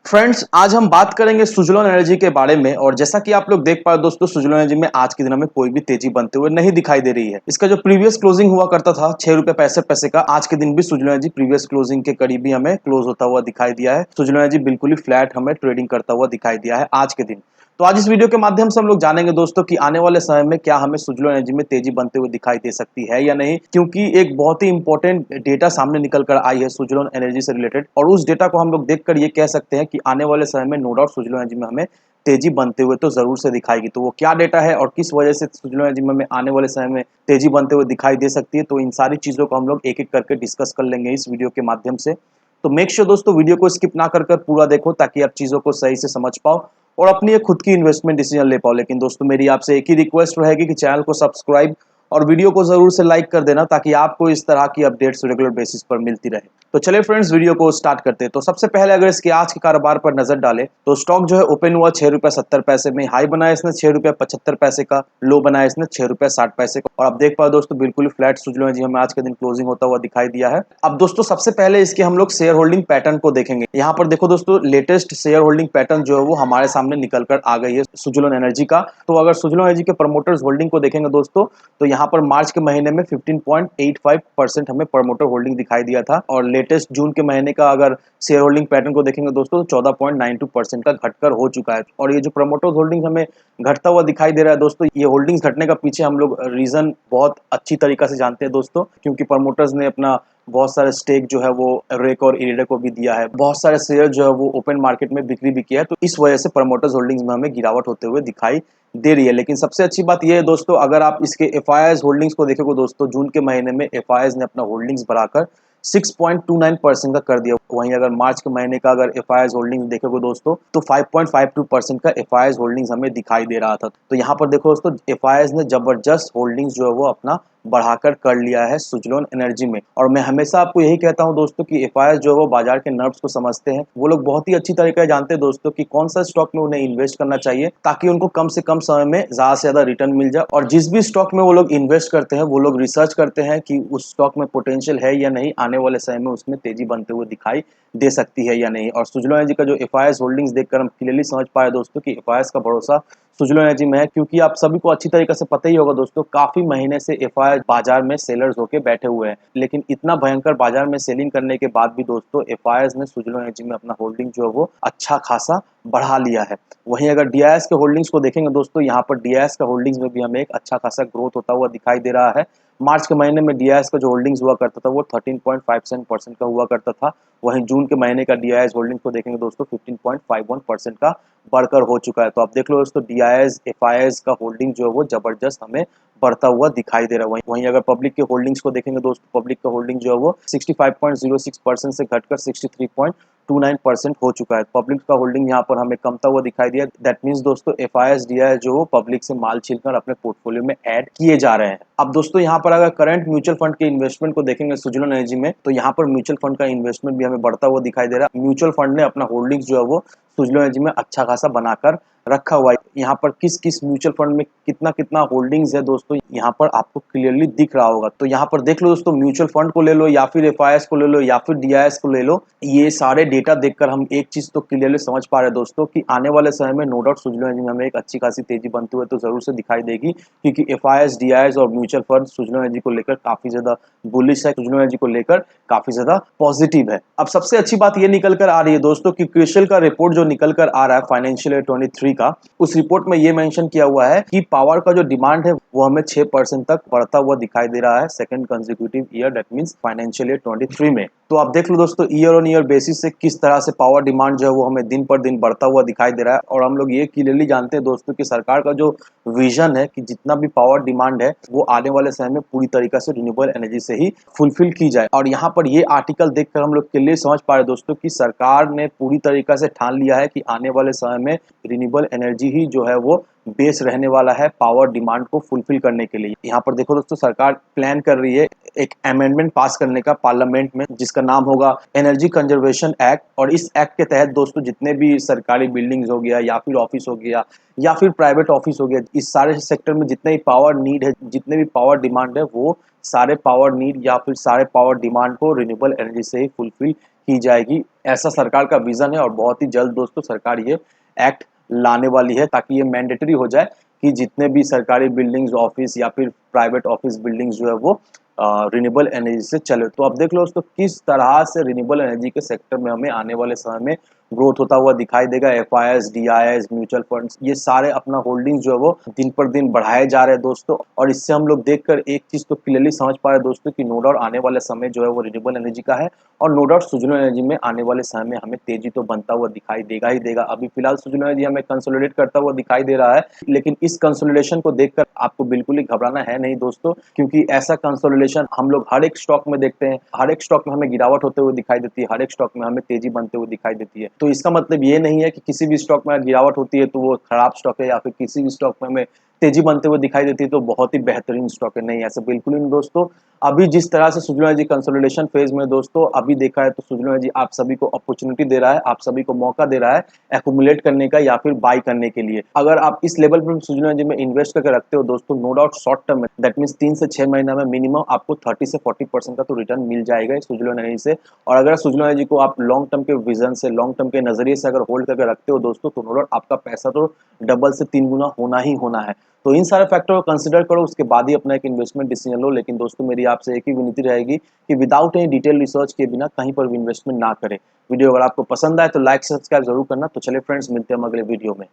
Friends, आज हम बात करेंगे सुज़लोन एनर्जी के बारे में। और जैसा कि आप लोग देख पा रहे हो दोस्तों, सुज़लोन एनर्जी में आज के दिन हमें कोई भी तेजी बनते हुए नहीं दिखाई दे रही है। इसका जो प्रीवियस क्लोजिंग हुआ करता था 6 रुपए 65 पैसे का, आज के दिन भी सुज़लोन एनर्जी प्रीवियस क्लोजिंग के करीब ही हमें क्लोज होता हुआ दिखाई दिया है। सुज़लोन एनर्जी बिल्कुल ही फ्लैट हमें ट्रेडिंग करता हुआ दिखाई दिया है आज के दिन। तो आज इस वीडियो के माध्यम से हम लोग जानेंगे दोस्तों कि आने वाले समय में क्या हमें सुज़लोन एनर्जी में तेजी बनते हुए दिखाई दे सकती है या नहीं, क्योंकि एक बहुत ही इंपॉर्टेंट डेटा सामने निकल कर आई है सुज़लोन एनर्जी से रिलेटेड। और उस डेटा को हम लोग देखकर ये कह सकते हैं कि आने वाले समय में नो डाउट सुज़लोन एनर्जी में हमें तेजी बनते हुए तो जरूर से दिखाएगी। तो वो क्या डेटा है और किस वजह से सुज़लोन एनर्जी में हमें आने वाले समय में तेजी बनते हुए दिखाई दे सकती है, तो इन सारी चीजों को हम लोग एक एक करके डिस्कस कर लेंगे इस वीडियो के माध्यम से। तो मेक श्योर दोस्तों वीडियो को स्किप ना कर पूरा देखो, ताकि आप चीजों को सही से समझ पाओ और अपनी एक खुद की इन्वेस्टमेंट डिसीजन ले पाओ। लेकिन दोस्तों मेरी आपसे एक ही रिक्वेस्ट रहेगी कि चैनल को सब्सक्राइब और वीडियो को जरूर से लाइक कर देना, ताकि आपको इस तरह की अपडेट्स रेगुलर बेसिस पर मिलती रहे। तो चलिए फ्रेंड्स, वीडियो को स्टार्ट करते हैं। तो सबसे पहले अगर इसके आज के कारोबार पर नजर डालें तो स्टॉक जो है ओपन हुआ 6 रुपए 70 पैसे में, हाई बनाया इसने 6 रुपए 75 पैसे का, लो बनाया इसने 6 रुपए 60 पैसे का। और आप देख पाओ दोस्तों बिल्कुल फ्लैट सुज़लोन एनर्जी हमें आज के दिन क्लोजिंग होता हुआ दिखाई दिया है। अब दोस्तों सबसे पहले इसके हम लोग शेयर होल्डिंग पैटर्न को देखेंगे। यहाँ पर देखो दोस्तों, लेटेस्ट शेयर होल्डिंग पैटर्न जो है वो हमारे सामने निकल कर आ गई है सुज़लोन एनर्जी का। तो अगर सुज़लोन एनर्जी के प्रमोटर्स होल्डिंग को देखेंगे दोस्तों, तो यहाँ पर मार्च के महीने में 15.85% हमें प्रमोटर होल्डिंग दिखाई दिया था। और लेटेस्ट जून के महीने का अगर शेयर होल्डिंग पैटर्न को देखेंगे दोस्तों, तो 14.92% का घटकर हो चुका है। और ये जो प्रमोटर्स होल्डिंग हमें घटता हुआ दिखाई दे रहा है दोस्तों, ये होल्डिंग्स घटने का पीछे हम लोग रीजन बहुत अच्छी तरीका से जानते हैं दोस्तों, क्योंकि प्रमोटर्स ने अपना बहुत सारे स्टेक जो है वो रेक और इरेडा को भी दिया है, बहुत सारे शेयर जो है वो ओपन मार्केट में बिक्री भी किया है। तो इस वजह से प्रमोटर्स होल्डिंग्स में हमें गिरावट होते हुए दिखाई दे रही है। लेकिन सबसे अच्छी बात यह है दोस्तों, अगर आप इसके एफआईआईज होल्डिंग्स को देखेंगे दोस्तों, जून के महीने में एफआईआईज ने अपना होल्डिंग्स बढ़ाकर 6.29% का कर दिया। वहीं अगर मार्च के महीने का अगर एफआईआईज होल्डिंग्स देखेंगे दोस्तों, तो 5.52% का एफआईआईज होल्डिंग्स हमें दिखाई दे रहा था। तो यहाँ पर देखो दोस्तों, एफआईआईज ने जबरदस्त होल्डिंग्स जो है वो अपना बढ़ाकर कर लिया है सुज़लोन एनर्जी में। और मैं हमेशा आपको यही कहता हूं दोस्तों कि एफआईआईज जो है वो बाजार के नर्व्स को समझते हैं। वो लोग बहुत ही अच्छी तरीके से जानते हैं दोस्तों कि कौन सा स्टॉक में उन्हें इन्वेस्ट करना चाहिए, ताकि उनको कम से कम समय में ज्यादा से ज्यादा रिटर्न मिल जाए। और जिस भी स्टॉक में वो लोग इन्वेस्ट करते हैं, वो लोग रिसर्च करते हैं कि उस स्टॉक में पोटेंशियल है या नहीं, आने वाले समय में उसमें तेजी बनते हुए दिखाई दे सकती है या नहीं। और सुज़लोन एनर्जी का जो एफआईआईज होल्डिंग्स देखकर हम क्लियरली समझ पाए दोस्तों कि एफआईआईज का भरोसा सुज़लोन एनर्जी में है। क्योंकि आप सभी को अच्छी तरीके से पता ही होगा दोस्तों, काफी महीने से एफआईआईज बाजार में सेलर्स होके बैठे हुए हैं। लेकिन इतना भयंकर बाजार में सेलिंग करने के बाद भी दोस्तों एफआईआईज ने सुज़लोन एनर्जी में अपना होल्डिंग जो है वो अच्छा खासा बढ़ा लिया है। वहीं अगर डीआईएस के होल्डिंग्स को देखेंगे दोस्तों, यहाँ पर डीआईएस का होल्डिंग्स में भी हमें एक अच्छा खासा ग्रोथ होता हुआ दिखाई दे रहा है। मार्च के महीने में डीआईएस का जो होल्डिंग्स हुआ करता था वो 13.57% का हुआ करता था। वहीं जून के महीने का डीआईएस होल्डिंग्स को देखेंगे दोस्तों, 15.51% का बढ़कर हो चुका है। तो आप देख लो दोस्तों, डीआईएस एफआईआईज का होल्डिंग जो है वो जबरदस्त हमें बढ़ता हुआ दिखाई दे रहा है। वहीं अगर पब्लिक के होल्डिंग्स को देखेंगे दोस्तों, पब्लिक का होल्डिंग जो है वो 65.06% से घटकर 63.29% हो चुका है। पब्लिक का होल्डिंग यहाँ पर हमें कमता हुआ दिखाई दिया। दैट मीन्स दोस्तों एफआईआईज डीआईएस जो पब्लिक से माल छीनकर अपने पोर्टफोलियो में ऐड किए जा रहे हैं। अब दोस्तों यहाँ पर अगर करंट म्यूचुअल फंड के इन्वेस्टमेंट को देखेंगे सुज़लोन एनर्जी में, तो यहाँ पर म्यूचुअल फंड का इन्वेस्टमेंट भी हमें बढ़ता हुआ दिखाई दे रहा है। म्यूचुअल फंड ने अपना होल्डिंग्स जो है वो सुज़लोन एनर्जी में अच्छा खासा बनाकर रखा हुआ है। यहाँ पर किस किस म्यूचुअल फंड में कितना कितना होल्डिंग्स है दोस्तों, यहाँ पर आपको क्लियरली दिख रहा होगा। तो यहाँ पर देख लो दोस्तों, म्यूचुअल फंड को ले लो या फिर एफआईआईएस को ले लो या फिर डीआईएस को ले लो, ये सारे डेटा देखकर हम एक चीज तो क्लियरली समझ पा रहे हैं दोस्तों कि आने वाले समय में नो डाउट सुज़लोन एनर्जी में हमें एक अच्छी खासी तेजी बनते हुए तो जरूर से दिखाई देगी। क्योंकि एफआईआईएस डीआईएस और म्यूचुअल फंड सुज़लोन एनर्जी को लेकर काफी ज्यादा बुलिश है, सुज़लोन एनर्जी को लेकर काफी ज्यादा पॉजिटिव है। अब सबसे अच्छी बात ये निकल कर आ रही है दोस्तों कि क्रिसिल का रिपोर्ट जो निकल कर आ रहा है फाइनेंशियल ईयर 23 का, उस रिपोर्ट में ये मेंशन किया हुआ है कि पावर का जो डिमांड है वो हमें 6% तक बढ़ता हुआ दिखाई दे रहा है second consecutive year, that means financial year 23 में। तो आप देख लो दोस्तों, ईयर ऑन ईयर बेसिस से किस तरह से पावर डिमांड जो है वो हमें दिन पर दिन बढ़ता हुआ दिखाई दे रहा है। और हम लोग ये क्लियरली जानते हैं दोस्तों कि सरकार का जो विजन है कि जितना भी पावर डिमांड है वो आने वाले समय में पूरी तरीके से रिन्यूएबल एनर्जी से ही फुलफिल की जाए। और यहाँ पर ये आर्टिकल देखकर हम लोग क्लियरली समझ पा रहे दोस्तों कि सरकार ने पूरी तरीके से ठान लिया है कि आने वाले समय में रिन्यूएबल एनर्जी ही जो है वो बेस रहने वाला है पावर डिमांड को फुलफिल करने के लिए। यहाँ पर देखो दोस्तों, सरकार प्लान कर रही है एक अमेंडमेंट पास करने का पार्लियामेंट में, जिसका नाम होगा एनर्जी कंजर्वेशन एक्ट। और इस एक्ट के तहत दोस्तों जितने भी सरकारी बिल्डिंग्स हो गया या फिर ऑफिस हो गया या फिर प्राइवेट ऑफिस हो गया, इस सारे सेक्टर में जितने भी पावर नीड है, जितने भी पावर डिमांड है, वो सारे पावर नीड या फिर सारे पावर डिमांड को रिन्यूएबल एनर्जी से ही फुलफिल की जाएगी। ऐसा सरकार का विजन है और बहुत ही जल्द दोस्तों सरकार ये एक्ट लाने वाली है ताकि ये मैंडेटरी हो जाए कि जितने भी सरकारी बिल्डिंग्स, ऑफिस या फिर प्राइवेट ऑफिस बिल्डिंग्स जो है वो रिन्यूएबल एनर्जी से चले। तो अब देख लो दोस्तों किस तरह से रिन्यूएबल एनर्जी के सेक्टर में हमें आने वाले समय में ग्रोथ होता हुआ दिखाई देगा। एफआईआईस, डीआईआईस, म्यूचुअल फंड्स ये सारे अपना होल्डिंग जो है वो दिन पर दिन बढ़ाए जा रहे हैं दोस्तों। और इससे हम लोग देखकर एक चीज तो क्लियरली समझ पा रहे हैं दोस्तों कि नो डाउट आने वाले समय जो है वो रिन्यूएबल एनर्जी का है और नो डाउट सुजलोन एनर्जी में आने वाले समय में हमें तेजी तो बनता हुआ दिखाई देगा ही देगा। अभी फिलहाल सुजलोन एनर्जी हमें कंसोलिडेट करता हुआ दिखाई दे रहा है, लेकिन इस कंसोलिडेशन को देखकर आपको बिल्कुल ही घबराना है नहीं दोस्तों, क्योंकि ऐसा कंसोलिडेशन हम लोग हर एक स्टॉक में देखते हैं। हर एक स्टॉक में हमें गिरावट होते हुए दिखाई देती है, हर एक स्टॉक में हमें तेजी बनते हुए दिखाई देती है। तो इसका मतलब ये नहीं है कि किसी भी स्टॉक में गिरावट होती है तो वो खराब स्टॉक है, या फिर किसी भी स्टॉक में हमें तेजी बनते हुए दिखाई देती है तो बहुत ही बेहतरीन स्टॉक है। नहीं, ऐसा बिल्कुल नहीं दोस्तों। अभी जिस तरह से सुजलोन एनर्जी कंसोलिडेशन फेज में दोस्तों अभी देखा है तो सुजलोन एनर्जी आप सभी को अपॉर्चुनिटी दे रहा है, आप सभी को मौका दे रहा है एक्यूमुलेट करने का या फिर बाय करने के लिए। अगर आप इस लेवल पर सुजलोन एनर्जी में इन्वेस्ट करके रखते हो दोस्तों, नो डाउट शॉर्ट टर्म में दैट मीन्स 3 से 6 महीना में मिनिमम आपको 30 से 40% का तो रिटर्न मिल जाएगा इस सुजलोन एनर्जी से। और अगर सुजलोन एनर्जी को आप लॉन्ग टर्म के विजन से, लॉन्ग टर्म के नजरिए से अगर होल्ड करके रखते हो दोस्तों, तो नो डाउट आपका पैसा तो डबल से 3 गुना होना ही होना है। तो इन सारे फैक्टर को कंसीडर करो, उसके बाद ही अपना एक इन्वेस्टमेंट डिसीजन लो। लेकिन दोस्तों मेरी आपसे एक ही विनती रहेगी कि विदाउट एनी डिटेल रिसर्च के बिना कहीं पर भी इन्वेस्टमेंट ना करें। वीडियो अगर आपको पसंद आए तो लाइक सब्सक्राइब जरूर करना। तो चलिए फ्रेंड्स, मिलते हैं हम अगले वीडियो में।